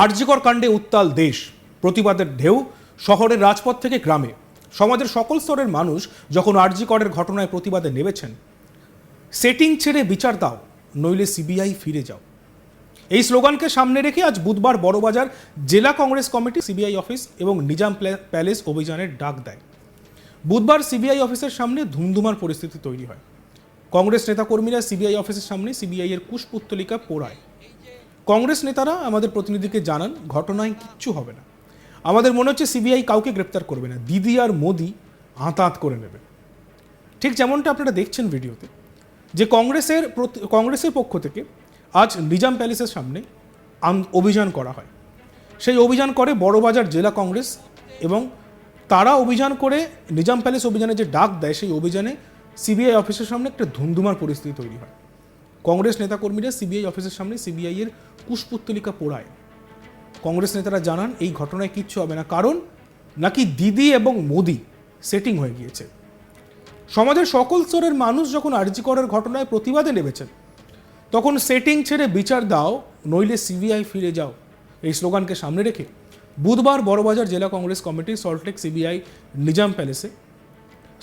আরজিকর কাণ্ডে উত্তাল দেশ, প্রতিবাদের ঢেউ শহরের রাজপথ থেকে গ্রামে। সমাজের সকল স্তরের মানুষ যখন আরজিকরের ঘটনায় প্রতিবাদে নেমেছেন, সেটিং ছেড়ে বিচার দাও, নইলে সিবিআই ফিরে যাও, এই স্লোগানকে সামনে রেখে আজ বুধবার বড়বাজার জেলা কংগ্রেস কমিটি সিবিআই অফিস এবং নিজাম প্যালেস অভিযানের ডাক দেয়। বুধবার সিবিআই অফিসের সামনে ধুমধুমার পরিস্থিতি তৈরি হয়। কংগ্রেস নেতাকর্মীরা সিবিআই অফিসের সামনে সিবিআই এর কুশপুত্তলিকা পোড়ায়। কংগ্রেস নেতারা আমাদের প্রতিনিধিকে জানান, ঘটনায় কিচ্ছু হবে না, আমাদের মনে হচ্ছে সিবিআই কাউকে গ্রেপ্তার করবে না, দিদি আর মোদি আঁতাত করে নেবে। ঠিক যেমনটা আপনারা দেখছেন ভিডিওতে, যে কংগ্রেসের পক্ষ থেকে আজ নিজাম প্যালেসের সামনে অভিযান করা হয়। সেই অভিযান করে বড়বাজার জেলা কংগ্রেস, এবং তারা অভিযান করে নিজাম প্যালেস অভিযানে যে ডাক দেয়, সেই অভিযানে সিবিআই অফিসের সামনে একটা ধুমধুমার পরিস্থিতি তৈরি হয়। কংগ্রেস নেতাকর্মীরা সিবিআই অফিসের সামনে সিবিআই এর কুশপুত্তলিকা পোড়ায়। কংগ্রেস নেতারা জানান, এই ঘটনায় কিচ্ছু হবে না, কারণ নাকি দিদি এবং মোদি সেটিং হয়ে গিয়েছে। সমাজের সকল স্তরের মানুষ যখন আরজিকরের ঘটনায় প্রতিবাদে নেমেছেন, তখন সেটিং ছেড়ে বিচার দাও, নইলে সিবিআই ফিরে যাও, এই স্লোগানকে সামনে রেখে বুধবার বড়বাজার জেলা কংগ্রেস কমিটি সল্টলেক সিবিআই নিজাম প্যালেসে,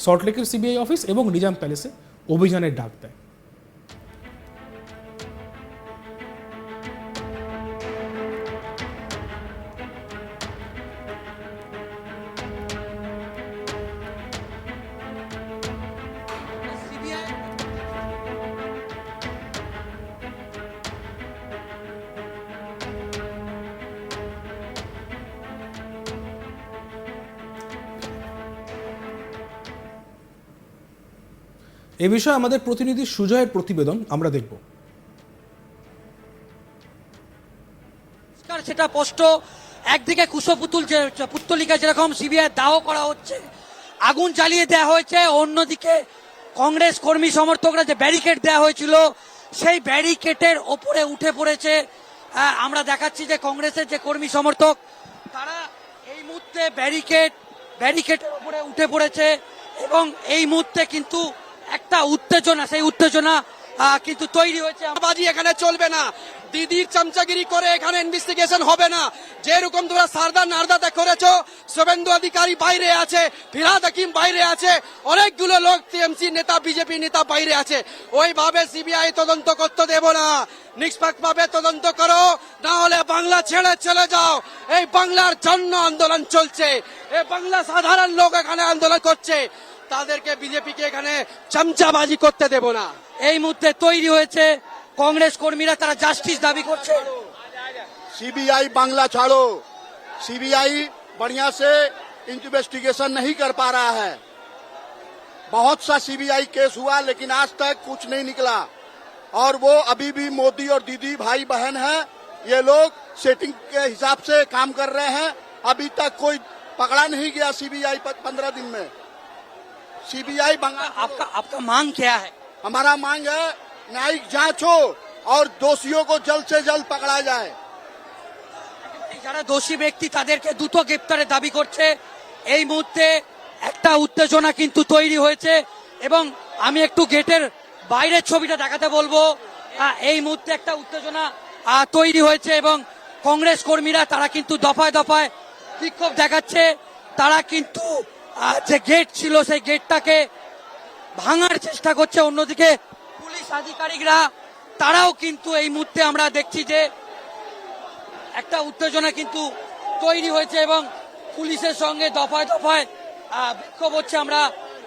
সল্টলেকের সিবিআই অফিস এবং নিজাম প্যালেসে অভিযানের ডাক দেয়। এ বিষয়ে আমাদের প্রতিনিধি সুজয়ের প্রতিবেদন আমরা দেখব। সেটা স্পষ্ট, একদিকে পুত্তলিকা যেরকম সিবিআই দাহ করা হচ্ছে, আগুন জ্বালিয়ে দেওয়া হয়েছে, অন্যদিকে কংগ্রেস কর্মী সমর্থকরা যে ব্যারিকেড দেওয়া হয়েছিল, সেই ব্যারিকেডের ওপরে উঠে পড়েছে। আমরা দেখাচ্ছি যে কংগ্রেসের যে কর্মী সমর্থক, তারা এই মুহূর্তে ব্যারিকেডের উপরে উঠে পড়েছে, এবং এই মুহূর্তে কিন্তু একটা উত্তেজনা, সেই উত্তেজনা কিন্তু তৈরি হয়েছে। বাজি এখানে চলবে না, দিদির চামচাগিরি করে এখানে ইনভেস্টিগেশন হবে না। যেরকম তোমরা সারদা নারদাতে করেছো, শুভেন্দু অধিকারী বাইরে আছে, ফিরহাদ হাকিম বাইরে আছে, অনেকগুলো লোক টিএমসি নেতা, বিজেপি নেতা বাইরে আছে, ওইভাবে সিবিআই তদন্ত করতে দেব না। নিষ্পক্ষভাবে তদন্ত করো, না হলে বাংলা ছেড়ে চলে যাও। এই বাংলার জন্য আন্দোলন চলছে, এই বাংলা সাধারণ লোক এখানে আন্দোলন করছে, তাদেরকে বিজেপিকে এখানে চামচাবাজি করতে দেব না। এই মুহূর্তে তৈরি হয়েছে কংগ্রেস কর্মীরা, তারা জাস্টিস দাবি করছে। सीबीआई बांग्ला छोड़ो, सीबीआई बढ़िया से इन्वेस्टिगेशन नहीं कर पा रहा है। बहुत सा सीबीआई केस हुआ, लेकिन आज तक कुछ नहीं निकला, और वो अभी भी मोदी और दीदी भाई बहन हैं। ये लोग सेटिंग के हिसाब से काम कर रहे हैं। अभी तक कोई पकड़ा नहीं गया सीबीआई 15 दिन में। सीबीआई बांग्ला, आपका मांग क्या है? हमारा मांग है न्यायिक जांच हो और दोषियों को जल्द से जल्द पकड़ा जाए। যারা দোষী ব্যক্তি তাদেরকে দ্রুত গ্রেপ্তারের দাবি করছে। এই মুহূর্তে একটা উত্তেজনা কিন্তু তৈরি হয়েছে, এবং আমি একটু গেটের বাইরের ছবিটা দেখাতে বলবো। এই মুহূর্তে একটা উত্তেজনা তৈরি হয়েছে, এবং কংগ্রেস কর্মীরা তারা কিন্তু দফায় দফায় বিক্ষোভ দেখাচ্ছে। তারা কিন্তু যে গেট ছিল, সেই গেটটাকে ভাঙার চেষ্টা করছে। অন্যদিকে পুলিশ আধিকারিকরা তারাও কিন্তু এই মুহূর্তে আমরা দেখছি যে একটা উত্তেজনা কিন্তু তৈরি হয়েছে, এবং পুলিশের সঙ্গে দফায় দফায় বিক্ষোভ হচ্ছে। আমরা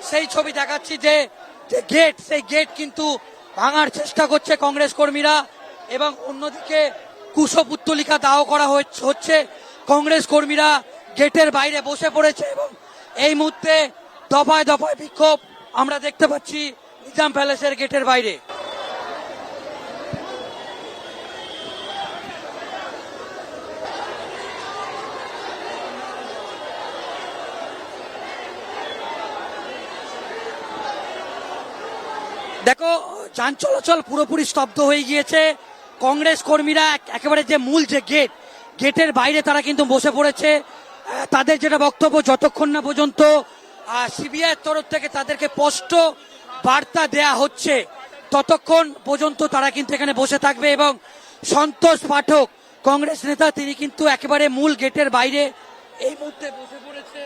সেই ছবি দেখাচ্ছি যে গেট, সেই গেট কিন্তু ভাঙার চেষ্টা করছে কংগ্রেস কর্মীরা, এবং অন্যদিকে কুশপুত্তলিকা দাহ করা হচ্ছে। কংগ্রেস কর্মীরা গেটের বাইরে বসে পড়েছে, এবং এই মুহূর্তে দফায় দফায় বিক্ষোভ আমরা দেখতে পাচ্ছি নিজাম প্যালেসের গেটের বাইরে। দেখো, যান চলাচল পুরোপুরি স্তব্ধ হয়ে গিয়েছে। কংগ্রেস কর্মীরা একেবারে যে মূল যে গেটের বাইরে তারা কিন্তু বসে পড়েছে। তাদের যেটা বক্তব্য, যতক্ষণ না পর্যন্ত সিবিআইয়ের তরফ থেকে তাদেরকে স্পষ্ট বার্তা দেয়া হচ্ছে, ততক্ষণ পর্যন্ত তারা কিন্তু এখানে বসে থাকবে। এবং সন্তোষ পাঠক, কংগ্রেস নেতা তিনি কিন্তু একেবারে মূল গেটের বাইরে এই মুহূর্তে বসে পড়েছে।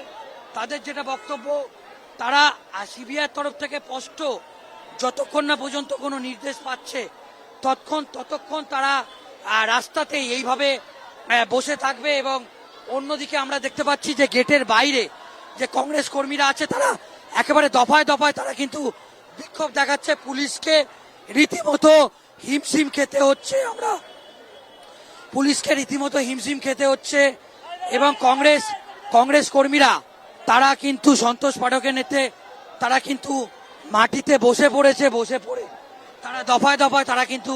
তাদের যেটা বক্তব্য, তারা সিবিআইয়ের তরফ থেকে স্পষ্ট যতক্ষণ না পর্যন্ত কোনো নির্দেশ পাচ্ছে ততক্ষণ তারা রাস্তাতেই এইভাবে বসে থাকবে। এবং অন্যদিকে আমরা দেখতে পাচ্ছি যে গেটের বাইরে যে কংগ্রেস কর্মীরা আছে তারা একেবারে দফায় দফায় তারা কিন্তু বিক্ষোভ দেখাচ্ছে। পুলিশকে রীতিমতো হিমশিম খেতে হচ্ছে, আমরা পুলিশকে রীতিমতো হিমশিম খেতে হচ্ছে। এবং কংগ্রেস কর্মীরা তারা কিন্তু সন্তোষ পাঠকের নেতৃত্বে তারা কিন্তু মাটিতে বসে পড়ে তারা দফায় দফায় তারা কিন্তু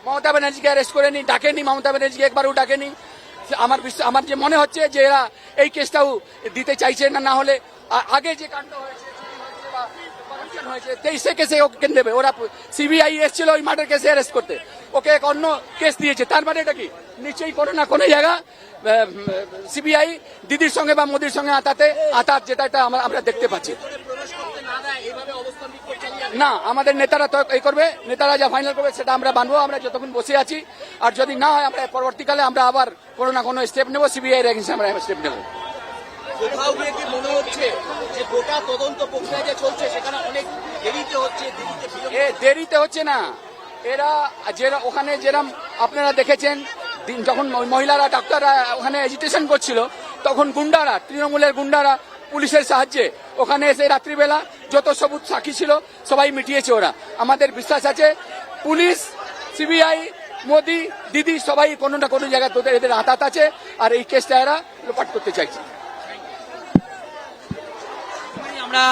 মমতা ব্যানার্জিকে অ্যারেস্ট করেনি, ডাকেনি, মমতা ব্যানার্জিকে একবারও ডাকেনি। আমার যে মনে হচ্ছে যে এরা এই কেসটাও দিতে চাইছে না, না হলে আগে যে কাণ্ড হয়েছে বা corruption হয়েছে 23 কেসে ওকে দেবে। ওরা সিবিআই এসেছিল ওই মার্ডার কেসে অ্যারেস্ট করতে, ওকে এক অন্য কেস দিয়েছে। তার মানে এটা কি নিশ্চয়ই কোনো না কোনো জায়গা সিবিআই দিদির সঙ্গে বা মোদির সঙ্গে আতাত যেটা আমরা দেখতে পাচ্ছি। না, আমাদের নেতারা তো এই করবে, নেতারা যা ফাইনাল করবে সেটা আমরা মানবো। আমরা যতক্ষণ বসে আছি, আর যদি না হয় আমরা পরবর্তীকালে আমরা আবার কোনো না কোনো স্টেপ নেবো, সিবিআই এর এগেইনস্টে আমরা স্টেপ নেবো। কোথাও গিয়ে কি মনে হচ্ছে যে গোটা তদন্ত প্রক্রিয়া যে চলছে সেখানে অনেক দেরিতে হচ্ছে? দেরিতে হচ্ছে না, এরা ওখানে যেরকম আপনারা দেখেছেন যখন মহিলারা ডাক্তাররা ওখানে এজিটেশন করছিল, তখন গুন্ডারা, তৃণমূলের গুন্ডারা পুলিশের সাহায্যে ওখানে এসে রাত্রিবেলা যত সবুজ সাক্ষী ছিল সবাই মিটিয়েছে ওরা। আমাদের বিশ্বাস আছে পুলিশ, সিবিআই, মোদি, দিদি সবাই কোনো না কোনো জায়গায় এদের হাত আছে, আর এই কেসটা এরা লোপাট করতে চাইছে। আমরা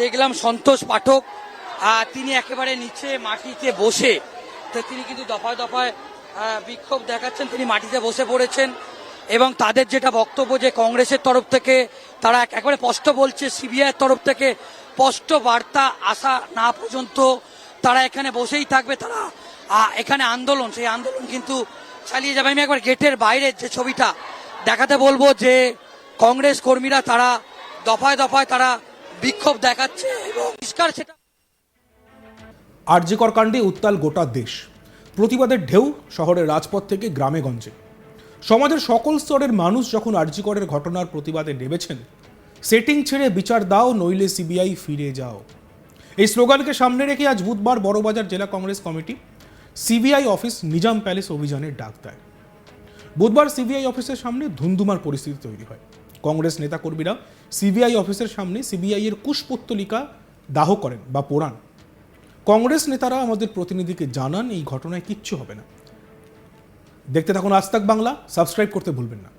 দেখলাম সন্তোষ পাঠক, তিনি একেবারে নিচে মাটিতে বসে, তো তিনি কিন্তু দফায় দফায় বিক্ষোভ দেখাচ্ছেন, তিনি মাটিতে বসে পড়েছেন। এবং তাদের যেটা বক্তব্য যে কংগ্রেসের তরফ থেকে তারা একেবারে স্পষ্ট বলছে, সিবিআইয়ের তরফ থেকে স্পষ্ট বার্তা আসা না পর্যন্ত তারা এখানে বসেই থাকবে। তারা এখানে সেই আন্দোলন কিন্তু চালিয়ে যাবে। আমি একবার গেটের বাইরের যে ছবিটা দেখাতে বলবো, যে কংগ্রেস কর্মীরা তারা দফায় দফায় তারা বিক্ষোভ দেখাচ্ছে এবং পরিষ্কার সেটা। আরজিকর কাণ্ডে উত্তাল গোটা দেশ, প্রতিবাদের ঢেউ শহরের রাজপথ থেকে গ্রামে গঞ্জে। সমাজের সকল স্তরের মানুষ যখন আরজিকরের ঘটনার প্রতিবাদে নেমেছেন, সেটিং ছেড়ে বিচার দাও, নইলে সিবিআই ফিরে যাও, এই স্লোগানকে সামনে রেখে আজ বুধবার বড়বাজার জেলা Congress committee CBI office Nizam palace অভিযানের ডাক দেয়। বুধবার সিবিআই অফিসের সামনে ধুন্ধুমার পরিস্থিতি তৈরি হয়। কংগ্রেস নেতাকর্মীরা সিবিআই অফিসের সামনে সিবিআই এর কুশপুত্তলিকা দাহ করেন বা পোড়ান। কংগ্রেস নেতারা আমাদের প্রতিনিধিকে জানান এই ঘটনায় কিচ্ছু হবে না। দেখতে থাকুন আজ তাক বাংলা, সাবস্ক্রাইব করতে ভুলবেন না।